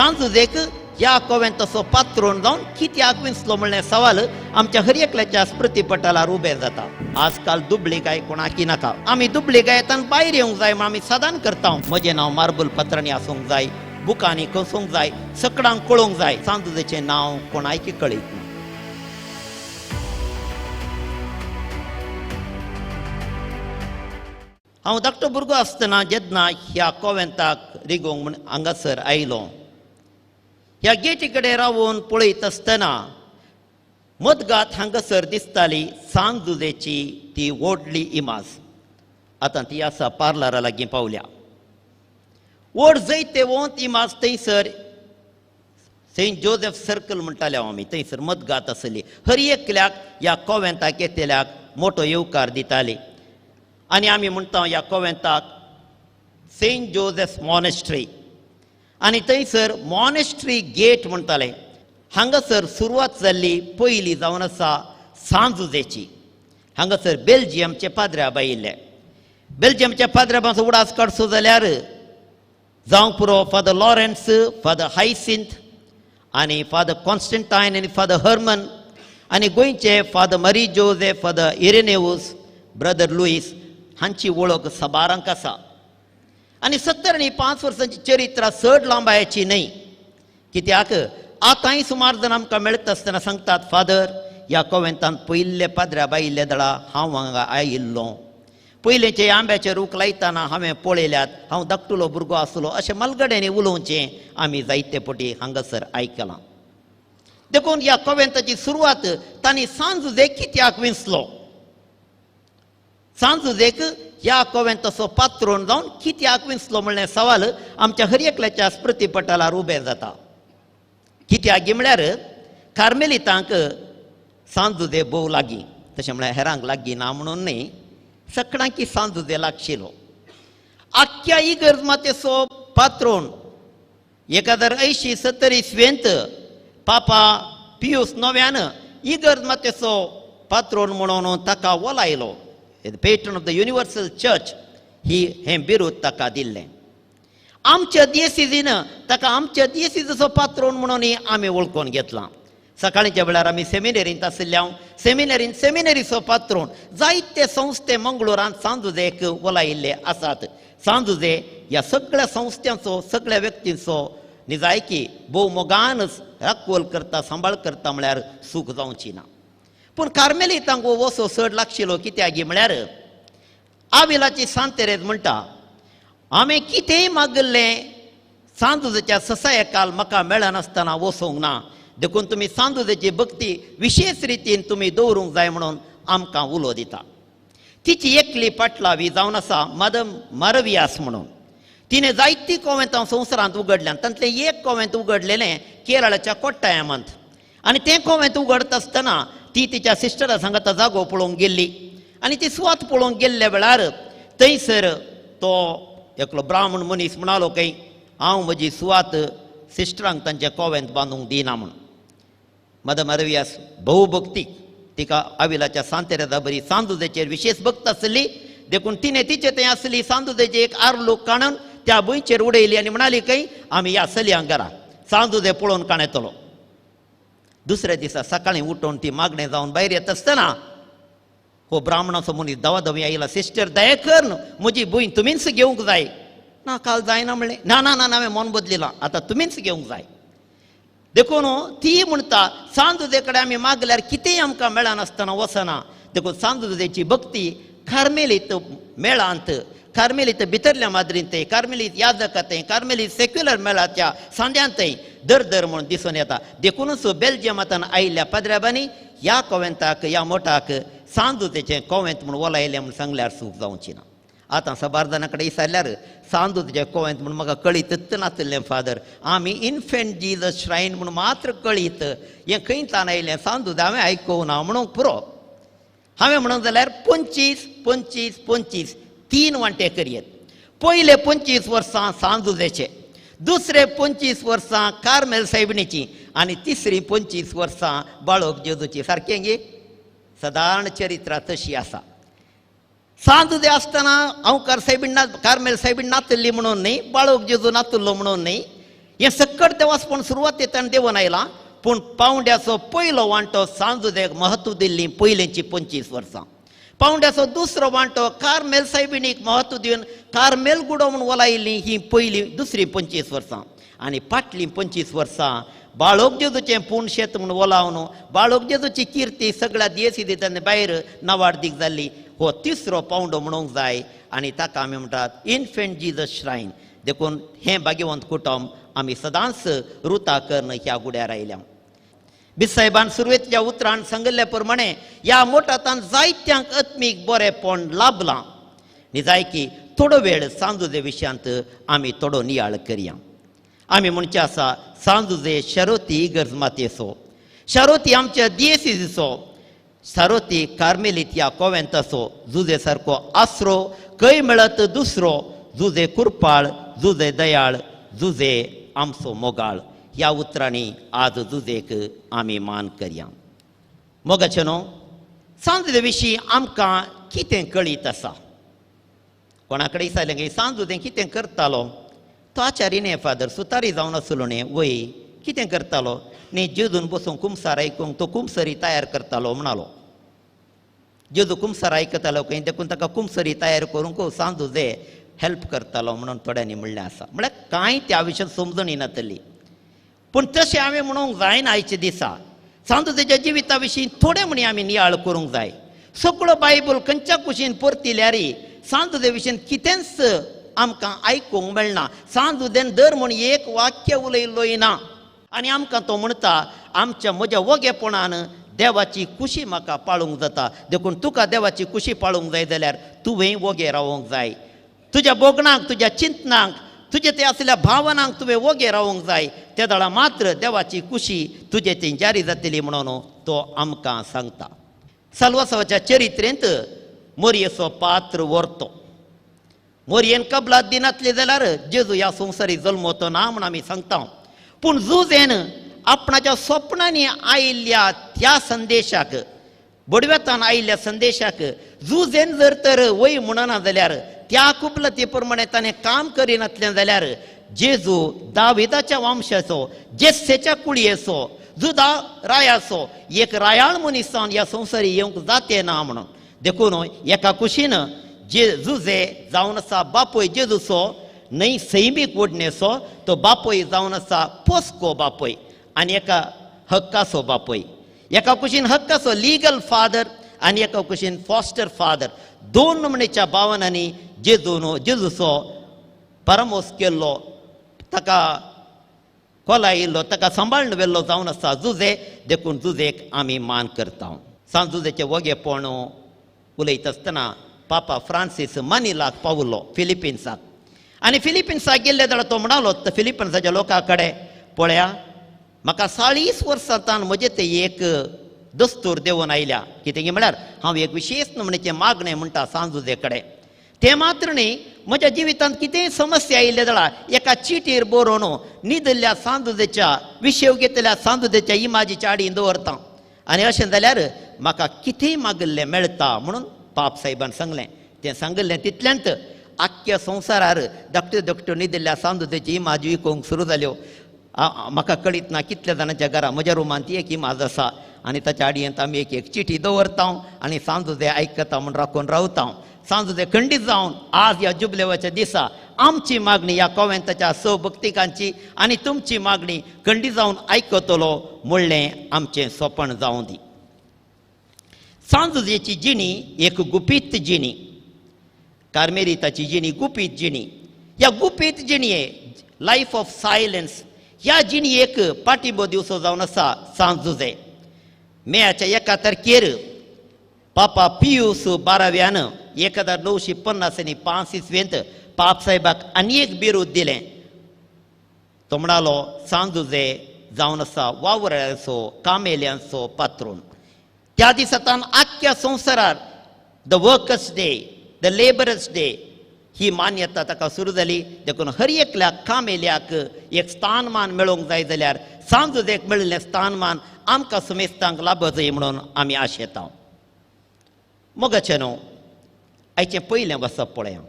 सांजुदेक ह्या कोवें तसो पात्रोन जावन कित्याक विंचलो म्हणलें सवाल आमच्या हर एकल्याच्या स्मृतीपटलार उबे जाता. आजकाल दुबळी गाय कोणाकी नाका. आमी दुबळी गायेतान भायर येवंक जाय म्हण आमी सदांच करता. म्हजें नांव मार्बल पत्रांनी आसूंक जाय, बुकांनी कसोंक जाय, सकडांक कळोवंक जाय. सांजुदेचें नांव कोणायकी कळीत ना. हांव धाकटो भुरगो आसतना जेन्ना ह्या कोवेंताक रिगोंक म्हण हांगासर आयलो, ह्या गेटी कडेन रावून पळयत आसतना मदगात हांगासर दिसताली सांजुदेची ती व्हडली इमाज. आतां ती आसा पार्लरा लागीं पावल्या. व्हड जैते वोंत इमाज थंयसर सेंट जोसेफ सर्कल म्हणटाले आमी, थंयसर मदगात आसली. हर एकल्याक ह्या कोवेंताक येतल्याक मोठो येवकार दिताली. आनी आमी म्हणटा ह्या कोवेंताक सेंट जोसेफ मॉनेस्ट्री आनी थंयसर मॉनेस्ट्री गेट म्हणटाले. हांगासर सुरवात जाल्ली पयली जावन आसा सांजुदेची. हांगासर बेल्जियमचे पाद्र्याब आयिल्ले. बेल्जियमच्या पाद्र्याबाचो उडास काडचो जाल्यार जावंक पुरो फादर लॉरेन्स, फादर हायसिंथ आनी फादर कॉन्स्टंटायन आनी फादर हर्मन आनी गोंयचे फादर मरी जोसेफ, फादर इरेनेवस, ब्रदर लुईस हांची वळख सबारांक आसा. आनी 70 आनी 5 वर्सांची चरित्रां चड लांबायची न्हय. कित्याक आतांय सुमार जण आमकां मेळत आसतना सांगतात, फादर ह्या कोवेंतान पयले पाद्र्याब आयिल्ले दळा हांव हांगा आयिल्लो. पयलेचे आंब्याचे रूख लायतना हांवें पळयल्यात, हांव धाकटुलो भुरगो आसलो अशें मलगड्यांनी उलोवचें आमी जायते फावटी हांगासर आयकलां. देखून ह्या कोवेंताची सुरवात तांणी सांजुदेक कित्याक विंचलो. सांजुदेक ह्या कोवें तसो पात्रोन जावन कित्याक विंचलो म्हणलें सवाल आमच्या हर एकल्याच्या स्मृतीपटलार उबे जाता. कित्याक म्हळ्यार कार्मेलितांक सांजुदे भोव लागीं, तशें म्हळ्यार हेरांक लागीं ना म्हणून न्ही, सगळ्यांकी सांजुदे लागशिलो. आख्ख्या इगर्ज मातेचो पात्रोन 1080-70 इसवेंत पापा पियूस IX इगर्ज मातेचो पात्रोन म्हणून ताका वलायलो. Patron of the universal church ही हें बिरूद ताका दिल्लें. आमच्या दियेसीजीन ताका आमच्या दियेसीजचो पात्रोन म्हणून आमी वळखून घेतलां. सकाळीच्या वेळार आमी सेमिनेरींत आशिल्ल्या सेमिनेरीचो पात्रोन जायते संस्थे मंगळुरांत सांजुदेक वलायिल्ले आसात. सांजुदे ह्या सगळ्या संस्थांचो, सगळ्या व्यक्तींचो निजायकी भोव मोगान राखोल करता, सांबाळ करता म्हळ्यार सूख जावची ना. पूण कार्मेलितांक हो वसो चड लागशिलो. कित्याक म्हळ्यार आविलाची सांतेरेज म्हणटा, हांवें कितेंय मागल्लें सांजुदेच्या ससायकाल म्हाका मेळनासतना वसोंक ना. देखून तुमी सांजुदेची भक्ती विशेश रितीन तुमी दवरूंक जाय म्हणून आमकां उलो दिता. तिची एकली पाटलावी जावन आसा मादम मारवियास म्हणून. तिणें जायतीं कोवेंतां संवसारांत उगडल्यात. तांतलें एक कोवेंत उगडलेलें केरळाच्या कोट्टायमांत. आनी तें कोवेंत उगडता आसतना ती तिच्या सिस्टरा सांगता जागो पळोवंक गेल्ली. आनी ती सुवात पळोवंक गेल्ल्या वेळार थंयसर तो एकलो ब्राह्मण मनीस म्हणालो की हांव म्हजी सुवात सिस्टरांक तांचें कोवेंत बांदूंक दिना म्हूण. मादम मारवियास भोव भक्तीक, तिका आविलाच्या सांतेरेजा बरी सांजुदेचेर विशेश भक्त आसली. देखून तिणें तिचे थंय आसली सांजुदेची एक आर्लूक काडून त्या भुंयचेर उडयली आनी म्हणाली की आमी ह्या चलयांक घरा सांजुदे पळोवन काण येतलो. दुसऱ्या दिसा सकाळीं उठोवन ती मागणें जावन भायर येता आसतना हो ब्राह्मणाचो मनीस दवादवी आयला. सिस्टर दया कर, म्हजी भूंय तुमीच घेवंक जाय. ना काल जायना म्हणलें. ना ना ना हांवें मन बदलिलां, आतां तुमीच घेवंक जाय. देखून ती म्हणटा सांजुदे कडेन आमी मागल्यार कितेंय आमकां मेळनासतना वचना. देखून सांजुदेची भक्ती कार्मेलीत मेळांत, कार्मेलीत भितरल्या माद्रींतय, कार्मेलीत याजकांतय, कार्मेलीत सेक्युलर मेळाच्या सांद्यांतय दर म्हणून दिसून येता. देखूनच बेल्जियमांतल्यान आयिल्ल्या पाद्र्याबांनी ह्या कोवेंताक, ह्या मोठाक सांजुदेचें कोवेंत म्हूण वलायलें म्हूण सांगल्यार चूक जावची ना. आतां साबार जाणां कडेन विचारल्यार सांजुदेचें कोवेंत म्हूण म्हाका कळीतच नासलें फादर. आमी इन्फेंट जिजस श्रायन म्हूण मात्र कळीत. हें खंयच्यान आयलें सांजुदें हांवें आयकूंक ना म्हणूंक पुरो. हांवें म्हणूंक जाल्यार 25 3 वांटे करयेत. पयले 25 वर्सां सांजुदेचे, दुसरे 25 वर्सां कार्मेल सायबिणीची आनी तिसरी 25 वर्सां बाळोक जेजूची. सारकें गे सादारण चरित्रां तशी आसा. सांजुदे आसतना हांव कार्मेल सायबीण नातल्ली म्हणून न्ही, बाळोक जेजू नातल्लो म्हणून न्ही. हे सक्कट देवासपण सुरवातेच्यान देवन आयला. पूण पावंड्याचो पयलो वांटो सांजुदेक म्हत्व दिल्ली पयलींची 25 वर्सां. पावंड्याचो दुसरो वांटो कार्मेल सायबिणीक म्हत्व दिवन कार्मेल गुडो म्हूण वलायिल्ली ही दुसरी 25 वर्सां. आनी फाटलीं 25 वर्सां बाळोक जेजूचें पूर्ण शेत म्हूण वलावन बाळोक जेजूची किर्ती सगळ्या देसी दितांनी भायर नवाडदीक जाल्ली. हो तिसरो पावंडो म्हणूंक जाय आनी ताका आमी म्हणटात इन्फंट जिजस श्रायन. देखून हें भाग्यवंत कुटुंब आमी सदांच रुता कर्ण ह्या गुड्यार आयल्या. बिसायबान सुरवेच्या उतरान सांगिल्ले प्रमाणे ह्या मोठातान जायत्यांक आत्मीक बरेपण लाभलां. न्ही जाय की थोडो वेळ सांजुजे विशयांत आमी थोडो नियाळ करया. आमी म्हणचे आसा सांजुजे शारोती इगर्ज मातयेचो, शारोती आमच्या दियेसीचो, शारोती कार्मेलीत ह्या कोवेंताचो, जुजे सारको आसरो खंय मेळत दुसरो, जुजे कुरपाळ, जुजे दयाळ, जुजे आमचो मोगाळ. ह्या उतरांनी आज जुजेक आमी मान करया. मोगाचे न्हू, सांजुजे विशीं आमकां कितें कळीत आसा? कोणा कडेन विचारलें की सांजुदें कितें करतालो? तो आचार्य न्ही फादर, सुतारी जावन आसलो न्ही, वय कितें करतालो? न्ही जेजून बसून कुमसार आयकूंक तो कुमसरी तयार करतालो म्हणलो. जेजू कुमसार आयकतालो खंय, देखून ताका कुमसरी तयार करूंक सांजुजे हेल्प करतालो म्हणून थोड्यांनी म्हणलें आसा. म्हळ्यार कांय त्या विशयान समजून येनातली. पूण तशें हांवें म्हणूंक जायना आयचे दिसा. सांजुजेच्या जिविता विशीं थोडें म्हणी आमी नियाळ करूंक जाय. सगळो बायबल खंयच्या कुशीन परतिल्यारय सांजुजे विशीं कितेंच आमकां आयकूंक मेळना. सांजुदेन दर म्हूण एक वाक्य उलयल्लोय ना. आनी आमकां तो म्हणटा म्हज्या वगेपणान देवाची कुशी म्हाका पाळूंक जाता. देखून तुका देवाची कुशी पाळूंक जाय जाल्यार तुवें वगे रावूंक जाय. तुज्या बोगणाक, तुज्या चिंतनाक, तुजे ते असल्या भावनांक तुवें वगे रावूंक जाय. त्या दाळा मात्र देवाची कुशी तुजे थंय जारी जातली म्हणून तो आमकां सांगता. साल्वासाच्या चरित्रेंत मोरयेचो पात्र व्हरतो. मोरयेन कबलात दिनातले जाल्यार जेजू ह्या संवसारी जल्मवतो ना म्हूण आमी सांगता. पूण जुजेन आपणाच्या स्वप्नांनी आयिल्ल्या त्या संदेशाक, बडव्यातान आयिल्ल्या संदेशाक जुजेन जर तर वय म्हणना जाल्यार त्या कुबलती प्रमाणे ताणें काम करिनातलें जाल्यार जेजू दाविदाच्या वंशाचो, जेस्सेच्या कुळयेचो, जुदा रायाचो एक रायाळ मनीस जावन ह्या संवसारी येवंक जाते ना म्हणून. देखून एका कुशीन जुजे जावन आसा बापोय जेजूचो, न्हय सैमीक ओडणेचो, तो बापोय जावन आसा पोस्को बापोय आनी एका हक्काचो बापोय. एका कुशीन हक्काचो लिगल फादर आनी एका कुशीन फॉस्टर फादर. दोन नमणेच्या भावनांनी जेजूचो परमोस केल्लो, ताका कोलायिल्लो, ताका सांबाळून व्हेल्लो जावन आसा जुजे. देखून जुजेक आमी मान करता. सांजुजेचें वगेपण उलयत आसतना पापा फ्रांसीस मानिलाक पावलो फिलिपिन्साक. आनी फिलिपिन्साक गेल्ले जाल्यार तो म्हणलो फिलिपिन्साच्या लोकां कडेन, पळया म्हाका 40 वर्सांतान म्हजे ते एक दस्तूर देंवन आयल्या. कितें की म्हळ्यार हांव एक विशेश नमणेचें मागणें म्हणटा सांजुजे कडेन. तें मात्र न्ही, म्हज्या जिवितांत कितेंय समस्या आयिल्ले जाल्यार एका चिटीर बरोवन न्हिदल्ल्या सांजुजेच्या विशेव घेतल्या सांजुजेच्या इमाजीच्या आडीन दवरता. आनी अशें जाल्यार म्हाका कितेंय मागिल्लें मेळटा म्हणून पाप साहेबान सांगलें. तें सांगिल्लें तितल्यांत आख्ख्या संवसारार धाकट्यो धाकट्यो न्हिदल्ल्या सांजुजेची इमाजी विकूंक सुरू जाल्यो. म्हाका कळीत ना कितल्या जाणांच्या घरा. म्हज्या रुमान ती एक इमाज आसा आनी ताच्या आडयेंत आमी एक एक चिटी दवरता आनी सांजुजे आयकता म्हूण राखून रावता. सांजुजे खंडीत जावन आज ह्या जुबलेवाच्या दिसा आमची मागणी ह्या कोवेंताच्या भक्तिकांची आनी तुमची मागणी खंडीत जावन आयकतलो म्हणलें आमचें सोपण जावं दी. सांजुजेची जिणी एक गुपीत जिणी, कार्मेलीताची जिणी गुपीत जिणी. ह्या गुपीत जिणये लायफ ऑफ सायलन्स ह्या जिणयेक पाठिंबो दिवचो जावन आसा सांजुजे. मेयाच्या 1 तारखेर पापा पियूस 12व्यान 1950 5 इसवेंत पाप साहेबाक आनी एक बिरूद दिलें. तो म्हणलो सांजुजे जावन आसा वावराचो कामेल्यांचो पात्रोन. त्या दिसांतान आख्ख्या संवसारार the workers day, the labourers day ही मान्यता ताका सुरू जाली. देखून हर एकल्या कामेल्याक एक स्थानमान मेळोवंक जाय जाल्यार सांजुजेक मेळिल्लें स्थानमान आमकां समेस्तांक लाभत जाय म्हणून आमी आशेता. मोगाचें न्हू, आयचें पयलें वर्सा पळया.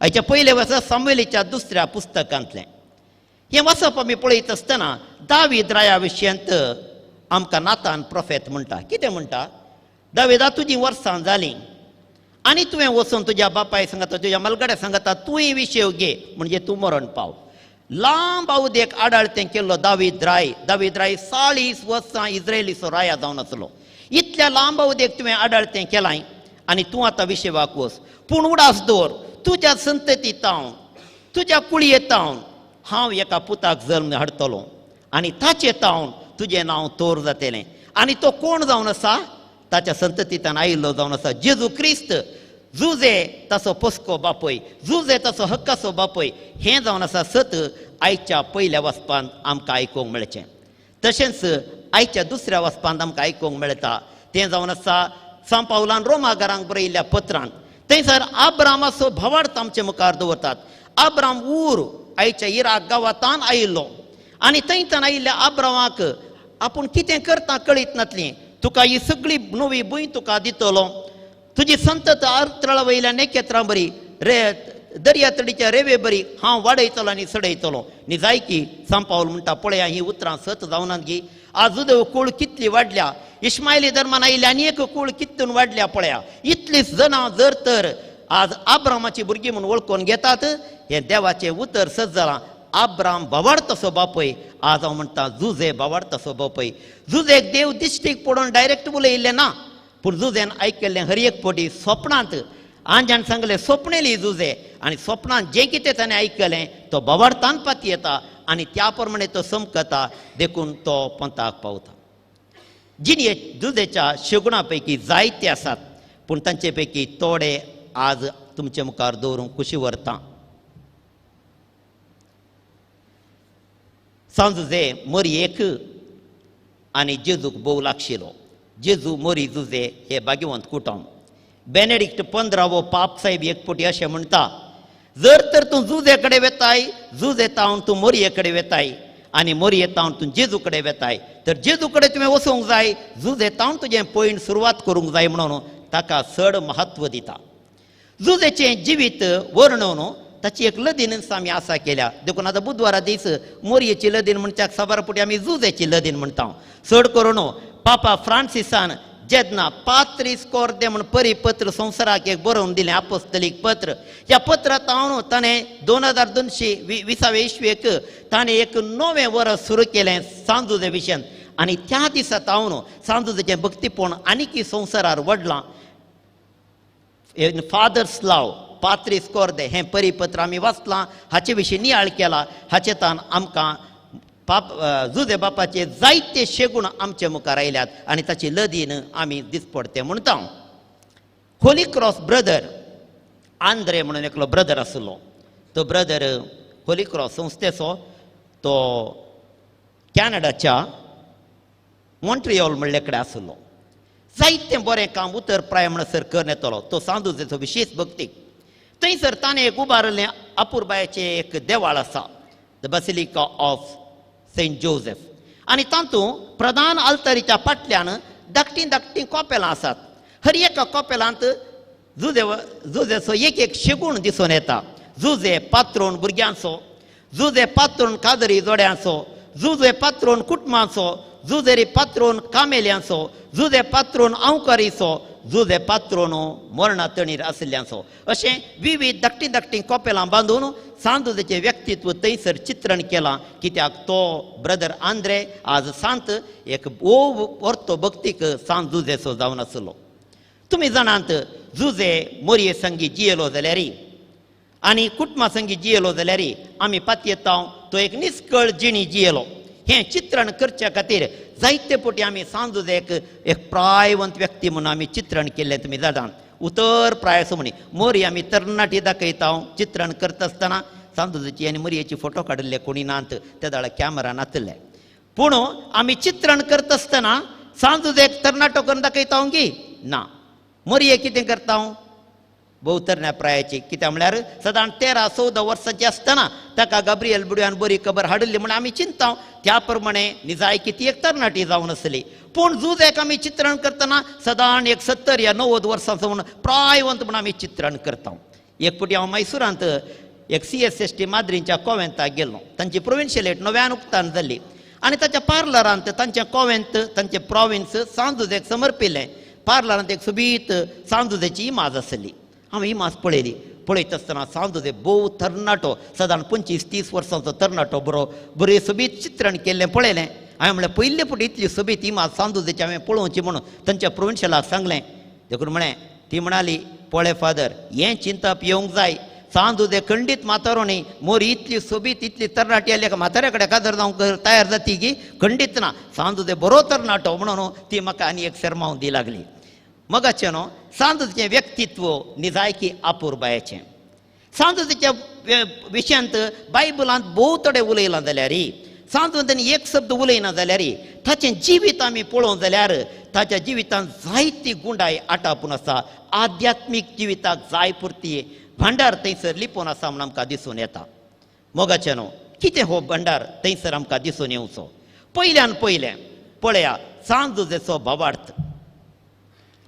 आयचें पयलें वर्सा सामुएलीच्या 2ऱ्या पुस्तकांतलें. हें वचप आमी पळयत आसतना दावीद राया विशयांत आमकां नातान प्रोफेत म्हणटा. कितें म्हणटा? दाविदा तुजीं वर्सां जालीं आनी तुवें वचून तुज्या बापाय सांगता तुज्या मलगड्या सांगता तुवें विशय घे म्हणजे तूं मरण पाव. लांब अवधेक आडाळतें केल्लो दावीद राय 40 वर्सां इस्रायलीचो राया जावन आसलो. इतल्या लांब अवधेक तुवें आडाळतें केलां आनी तूं आतां विशय वाकूस. पूण उडास दवर तुज्या संततींतावन तुज्या कुळयेंतावन हांव एका पुताक जल्म हाडटलों आनी ताचे तावन तुजें नांव तोर जातलें. आनी तो कोण जावन आसा? ताच्या संततींतल्यान आयिल्लो जावन आसा जेजू क्रिस्त. जुजे ताचो पस्को बापय, जुजे ताचो हक्काचो बापय हें जावन आसा सत आयच्या पयल्या वचपांत आमकां आयकूंक मेळचें. तशेंच आयच्या दुसऱ्या वचपांत आमकां आयकूंक मेळटा तें जावन आसा सांत पावलान रोमाकारांक बरयल्ल्या पत्रांत. थंयसर आब्रामाचो भावार्थ आमचे मुखार दवरतात. आब्राम ऊर आयच्या इराक गांवांतान आयिल्लो आनी थंयच्यान आयिल्ल्या आब्रामाक आपूण कितें करता कळीत नासलें. तुका ही सगळी नवी भूंय तुका दितलो, तुजी संतत अर्थळा वयल्या नेकेत्रां बरी दर्या तडीच्या रेवे बरी हांव वाडयतलो आनी सडयतलो. न्ही जाय की सांत पावल म्हणटा पळया ही उतरां सत जावनात गी. आज जुदव कूळ कितली वाडल्या, इस्मायली धर्मान आयिल्ल्या आनी एक कूळ कितून वाडल्या पळया. इतलींच जनां जर तर आज आब्रामाची भुरगीं म्हणून वळखून घेतात हें देवाचें उतर सत जालां. आब्राम भावार्थाचो बापय आज हांव म्हणटा जुजे भावार्थाचो बापय. जुजेक देव दिश्टीक पडोवन डायरेक्ट उलयिल्लें ना, पूण जुजेन आयकल्लें हर एक फावटी स्वप्नांत आंजान सांगलें स्वप्नेली जुजे आनी स्वप्नांत जें कितें ताणें आयकलें तो भावार्थान पाती येता आनी त्या प्रमाणे तो समकता देखून तो पंथाक पावता. जिणे जुजेच्या शेगुणां पैकी जायते आसात पूण तांचे पैकी थोडे आज तुमचे मुखार दवरूंक खुशी व्हरता. सांजुजे मरयेक आनी जेजूक भोव लागशिलो. जेजू मरी जुजे हे भाग्यवंत कुटुंब. बेनेडिक्ट 15वो पाप साहेब एक फावटी अशें म्हणटा जर तर तूं जुजे कडेन वेताय जुजे तावन तूं मरये कडेन वेताय आनी मरये तावन तूं जेजू कडेन वेताय तर जेजू कडेन तुवें वचूंक जाय. जुजे तावन तुजें पयण सुरवात करूंक जाय म्हणून ताका चड म्हत्व दिता. जुजेचें जिवीत वर्णवन ताची एक लदीन आमी आसा केल्या देखून आतां बुधवारा दीस मोरयेची लदीन म्हणच्याक साबारपुटी आमी जुजेची लदीन म्हणटा. चड करून पापा फ्रांसिसान जेन्ना पात्रीस कोर्दे म्हण परिपत्र संवसाराक एक बरोवन दिलें आपोस्तलीक पत्र. ह्या पत्रांत हांव ताणें 2220 इस्वेक ताणें एक नवें वर्स सुरू केलें सांजुजे विशयान आनी त्या दिसा हांव सांजुजेचें भक्तीपण आनीक संवसारार वाडलां. फादर्स लाव पात्रीस कोर्दे हें परिपत्र आमी वाचलां, हाचे विशीं नियाळ केला. हाचेतान आमकां जुजे बापाचे जायते शेगूण आमचे मुखार आयल्यात आनी ताची लदीन आमी दिसपडते म्हणटा. होली क्रॉस ब्रदर आंद्रे म्हणून एकलो ब्रदर आसलो. तो ब्रदर होली क्रॉस संस्थेचो तो कॅनडाच्या मॉन्ट्रियॉल म्हणले कडेन आसलो. जायतें बरें काम उतर प्राय म्हणसर करून येतलो. तो सांजुजेचो विशेश भक्तीक थंयसर ताणें एक उबारलें अपुरबायेचें एक देवाळ आसा the Basilica of Saint Joseph आनी तातूंत प्रधान आल्तारीच्या फाटल्यान धाकटीं कॉपेलां आसात. हर एका कॉपेलांत जुजेचो एक शेगूण दिसून येता. जुजे पात्रोन भुरग्यांचो, जुजे पात्रोन कादरी जोड्यांचो, जुजे पात्रोन कुटुंबाचो, जुजेरी पात्रोन कामेल्यांचो, जुजे पात्रोन आंवकारीचो, जुजे पात्रोन मरणा तणीर आशिल्ल्यांचो. अशें विविध धाकटीं कॉपेलां बांदून सांजुजेचें व्यक्तित्व थंयसर चित्रण केलां. कित्याक तो ब्रदर आंद्रे आज सांत एक वर्तो भक्तीक सांत जुजेचो जावन आसलो. तुमी जाणात जुजे मोरये संगी जियेलो जाल्यार आनी कुटुंबा संगी जियेलो जाल्यार आमी पातयेता तो एक निश्कळ जिणी जियेलो हें चित्रण करचे खातीर जायते फावटी आमी सांजुजेक एक प्रायवंत व्यक्ती म्हणून आमी चित्रण केल्लें तुमी जाणात. उतर प्रायसो म्हणी मोरी आमी तरणाटी दाखयता चित्रण करता आसतना सांजुजेची आनी मोरयेची फोटो काडिल्ले कोणी नात त्या दाळा कॅमेरा नासले. पूण आमी चित्रण करता आसतना सांजुजेक तरणाटो करून दाखयता गी ना. मोरये कितें करता भोव तरण्या प्रायाची कित्याक म्हळ्यार सादारण 13-14 वर्सांची आसतना ताका गाब्रियल बुडव्यान बरी खबर हाडिल्ली म्हण आमी चिंता त्या प्रमाणे निजाय की ती एक तरणाटी जावन आसली. पूण जुजेक आमी चित्रण करतना सादारण एक 70 या 90 वर्सांचो म्हूण प्रायवंत म्हूण आमी चित्रण करता. एक फावटी हांव मैसुरांत एक CSST माद्रींच्या कोवेंताक गेल्लो. तांची प्रोविन्शियलेट नव्यान उक्तान जाल्ली आनी ताच्या पार्लरांत तांचें कोवेंत तांचें प्रोविन्स सांजुदेक समर्पिल्लें. पार्लरांत एक सोबीत सांजुदेची इमाज आसली. हांवें इमाज पळयली. पळयत आसतना सांजुदे भोव तरणाटो सादारण 25-30 वर्सांचो तरणाटो बरें सोबीत चित्रण केल्लें पळयलें. हांवें म्हणलें पयले फावटी इतली सोबीत इमाज सांजुदेची हांवें पळोवची म्हणून तांच्या प्रोविन्शियलाक सांगलें. देखून म्हळें ती म्हणाली पळय फादर हें चिंतप येवंक जाय. सांजुदे खंडीत म्हातारो न्ही. मोरी इतली सोबीत इतली तरणाटी आली म्हाताऱ्या कडेन काजर जावंक तयार जाती की खंडीत ना. सांजुदे बरो तरणाटो म्हणून ती म्हाका आनी एक शर्मावूं दी लागली. मगाचें न्हू सांजुदेचें व्यक्तित्व निजायकी आपुरबायेचें. सांजुदेच्या विशयांत बायबलांत भोव थोडें उलयलां जाल्यार सांजुदेन एक शब्द उलयना जाल्यार ताचें जिवीत आमी पळोवंक जाल्यार ताच्या जिवितांत जायती गुणाय आटापून आसा. आध्यात्मीक जिविताक जाय पुरती भांडार थंयसर लिपोवन आसा म्हूण आमकां दिसून येता. मोगाचें न्हू कितें हो भांडार थंयसर आमकां दिसून येवचो. पयल्यान पयलें पळया सांजुदेचो भावार्थ.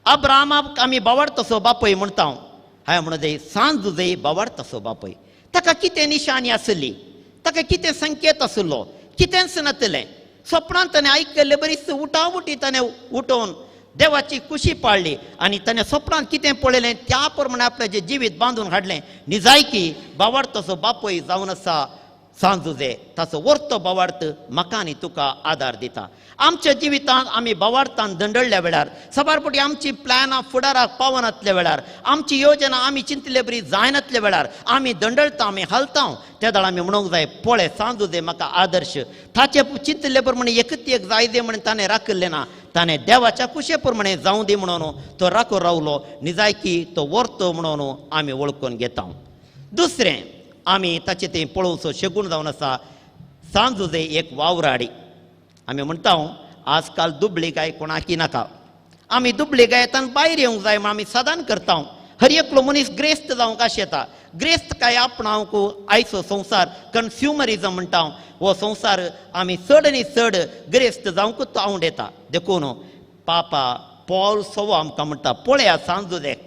अब्रामाक आमी भावार्थसो बापय म्हणटा. हांवें म्हणून सांजुदे भावार्थसो बापय. ताका कितें निशाणी आसली. ताका कितें संकेत आसलो. कितेंच नातलें. स्वप्नांत ताणें आयकल्लें बरीच उठावटी ताणें उठोवन देवाची खुशी पाळली आनी ताणें स्वप्नांत कितें पळयलें त्या प्रमाणे आपलें जें जिवीत बांदून हाडलें. निजायकी भावार्थसो बापय जावन आसा सांजुदे. ताचो वर्तो भावार्थ म्हाका आनी तुका आदार दिता. आमच्या जिवितांत आमी भावार्थान दंडळ्ळ्या वेळार सबारपटी आमची प्लॅनां फुडाराक पावनातल्या वेळार आमची योजना आमी चिंतले बरी जायनातल्या वेळार आमी दंडळटा आमी हालता. त्या दाळ आमी म्हणूंक जाय पळय सांजुदे म्हाका आदर्श. ताचे चिंतले प्रमाणे एकच एक जाय दे म्हणून ताणें राखल्लें ना. ताणें देवाच्या कुशे प्रमाणे जावं दी म्हणून तो राखून रावलो. निजायकी तो वर्तो म्हणून आमी वळखून घेता. दुसरें आमी ताचें तें पळोवचो शेगूण जावन आसा सांजुदे एक वावराडी. आमी म्हणटा आजकाल दुबळी गाय कोणाकी नाका. आमी दुबळी गायेंतल्यान भायर येवंक जाय म्हूण आमी सदान करता. हर एकलो मनीस ग्रेस्त जावंक आश येता. ग्रेस्त काय आपणावंक आयचो संवसार कन्फ्युमरिजम म्हणटा. हो संवसार आमी चड आनी चड ग्रेस्त जावंकूच आवड येता. देखून पापा पॉल सवो आमकां म्हणटा पळया सांजुदेक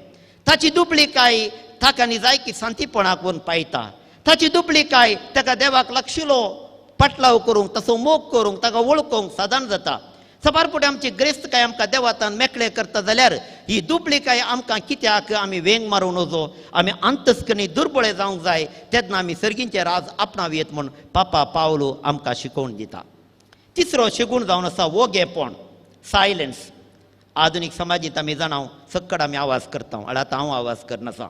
ताची दुबळीकाय ताका निजायकी शांतीपणाक व्हरून पायता. ताची दुबळीकाय ताका देवाक लक्षिलो पटलाव करूंक तसो मोग करूंक ताका वळखूंक साधन जाता. सबारपुटी आमची ग्रेस्त काय आमकां देवातान मेकळे करता जाल्यार ही दुबळीकाय आमकां कित्याक आमी वेंग मारूं नजो. आमी अंतस्कनी दुर्बळे जावंक जाय तेन्ना आमी सर्गींचे राज आपणाव येत म्हूण पापा पावलो आमकां शिकोवन दिता. तिसरो शिगूण जावन आसा वोगेपण सायलन्स. आधुनीक समाजींत आमी जाणां सक्कड आमी आवाज करता. आतां हांव आवाज करनासा.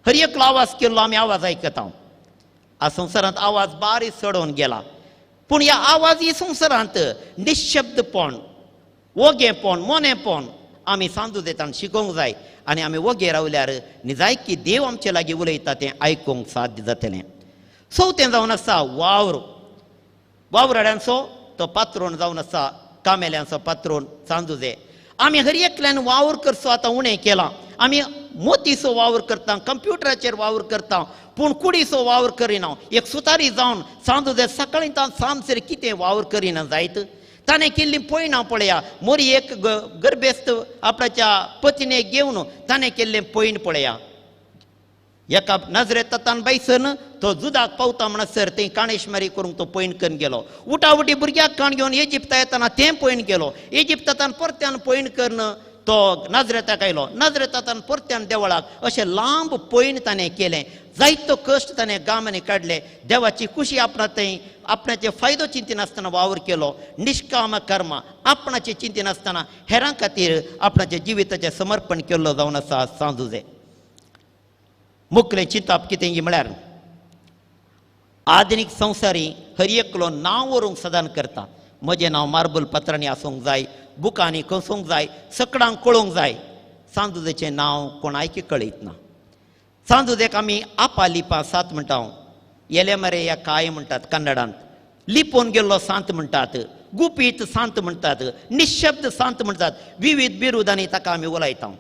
हर एकलो आवाज केल्लो आमी आवाज आयकता. ह्या संवसारांत आवाज बारीक चडोवन गेला. पूण ह्या आवाजी संवसारांत निशब्दपण वोगेपण मोनेपण आमी सांजुदेतान शिकोवंक जाय. आनी आमी वोगे रावल्यार निजायकी देव आमचे लागीं उलयता तें आयकूंक साध्य जातलें. चवथें जावन आसा वावर. वावराड्यांचो तो पात्रोन जावन आसा कामेल्यांचो पात्रोन सांजुदे. आमी हर एकल्यान वावर करचो आतां उणें केलां. आमी मोतीचो वावर करता कंप्युटराचेर वावर करता पूण कुडीचो वावर करिना. एक सुतारी जावन सांजुदे सकाळीं तान सांजसेर कितें वावर करिना जायत. ताणें केल्ली पयना पळया. मोरी एक गर्भेस्त आपणाच्या पत्नीक घेवन ताणें केल्लें पयन पळया. एका नजरेतान बैसन तो जुदाक पावता म्हणसर थंय काणेशमारी करूंक तो पयन करून गेलो. उठावटी भुरग्याक काण घेवन इजिप्ता येताना तें पयन गेलो. इजिप्तान परत्यान पयन करून तो नजरेताक आयलो. नजरेतान परत्यान देवळाक अशें लांब पयन ताणें केलें. जायतो कश्ट ताणें गामांनी काडले. देवाची खुशी आपणा थंय आपणाचे फायदो चिंतिनासतना वावर केलो. निश्काम कर्म आपणाचे चिंतिनासतना हेरां खातीर आपणाच्या जिविताचें समर्पण केल्लो जावन आसा सांजुदे. मुखलें चिंतप कितें म्हळ्यार आधुनीक संवसारी हर एकलो नांव व्हरूंक सदान करता. म्हजें नांव मार्बल पत्रांनी आसूंक जाय. बुकांनी कसोंक जाय. सकडांक कळोवंक जाय. सांजुदेचें नांव कोणायकी कळयत ना. सांजुदेक आमी आपा लिपा सात म्हणटा. येलेमरे ह्या काय म्हणटात कन्नडांत. लिपोवन गेल्लो सांत म्हणटात. गुपीत सांत म्हणटात. निशब्द सांत म्हणटात. विविध बिरुदांनी ताका आमी उलयता.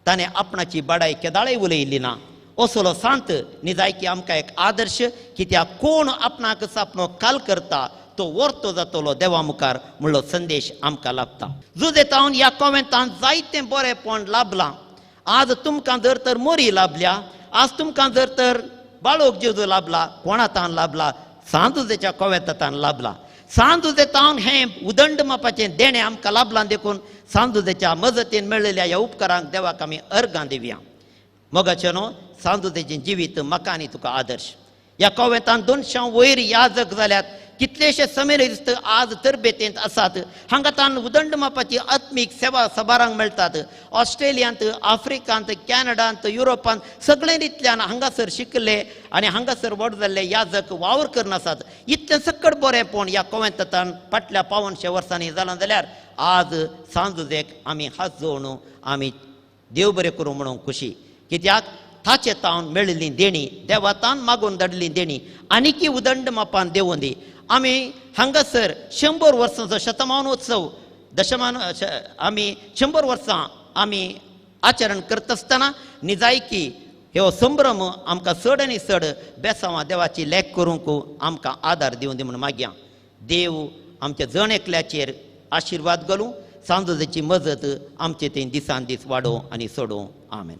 ताणें आपणाची बाडाय केदाळय उलयिल्ली ना. असलो सांत निजायकी आमकां एक आदर्श. कित्याक कोण आपणाक आपलो काल करता तो वर्तो जातलो देवा मुखार म्हणलो संदेश आमकां लाभता. जुदेतावन ह्या कॉवेंतान जायतें बरेंपण लाभलां. आज तुमकां जर तर मोरी लाभल्या. आज तुमकां जर तर बाळोक जेजू लाभला, कोणातान लाभला, सांदुजेच्या कोव्यातान लाभला. सांदुजेतान हें उदंड मापाचें देणें आमकां लाभलां देखून सांदुजेच्या मजतीन मेळिल्ल्या ह्या उपकारांक देवाक आमी अर्गां दिवया. मोगाचे न्हू, सांदुजेचें जिवीत म्हाका आनी तुका आदर्श. ह्या कोवेतान 200 वयर याजक जाल्यात, कितलेशे समेरिस्त आज तरबेतेंत आसात. हांगा तान उदंड मापाची आत्मीक सेवा सबारांक मेळटात. ऑस्ट्रेलियांत, आफ्रिकांत, कॅनडांत, युरोपांत सगळे रितल्यान हांगासर शिकले आनी हांगासर व्हड जाल्ले याजक वावर करनासात. इतलें सकट बरेंपण ह्या कोवेंतान फाटल्या 5200 वर्सांनी जालां जाल्यार आज सांजुजेक आमी हात जोडून आमी देव बरें करूं म्हणून खुशी. कित्याक ताचे तावन मेळिल्ली देणी, देवातान मागून धाडली देणी आनीकी उदंड मापान देवून दी. आमी हांगासर 100 वर्सांचो शतमानोत्सव आमी 100 वर्सां आमी आचरण करता आसतना निजायकी ह्यो संभ्रम आमकां चड आनी चड बेसांवां देवाची लेख करूंक आमकां आदार दिवं दी म्हणून मागया. देव आमच्या जण एकल्याचेर आशिर्वाद घालूं, सांजुजेची मजत आमचे थंय दिसान दीस वाडोवं आनी सोडोवं. आमेन.